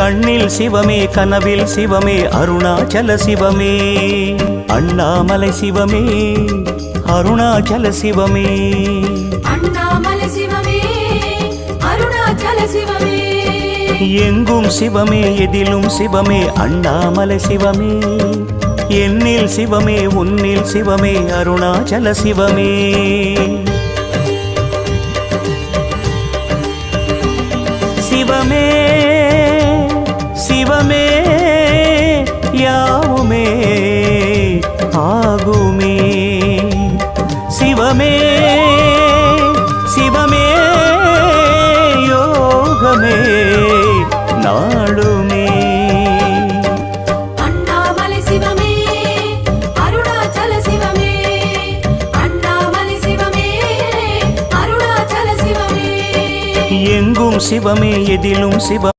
கண்ணில் சிவமே கனவில் சிவமே அருணாச்சல சிவமே அண்ணாமலை சிவமே அருணாச்சல சிவமே அண்ணாமலை சிவமே அருணாச்சல சிவமே எங்கும் சிவமே எதிலும் சிவமே அண்ணாமலை சிவமே என்னில் சிவமே உன்னில் சிவமே அருணாச்சல சிவமே சிவமே சிவமே யாவுமே ஆகுமே சிவமே சிவமே யோகமே நாளுமே அண்ணாமலை சிவமே அருணாச்சல சிவமே அண்ணாமலை சிவமே அருணாச்சல சிவமே எங்கும் சிவமே எதிலும் சிவ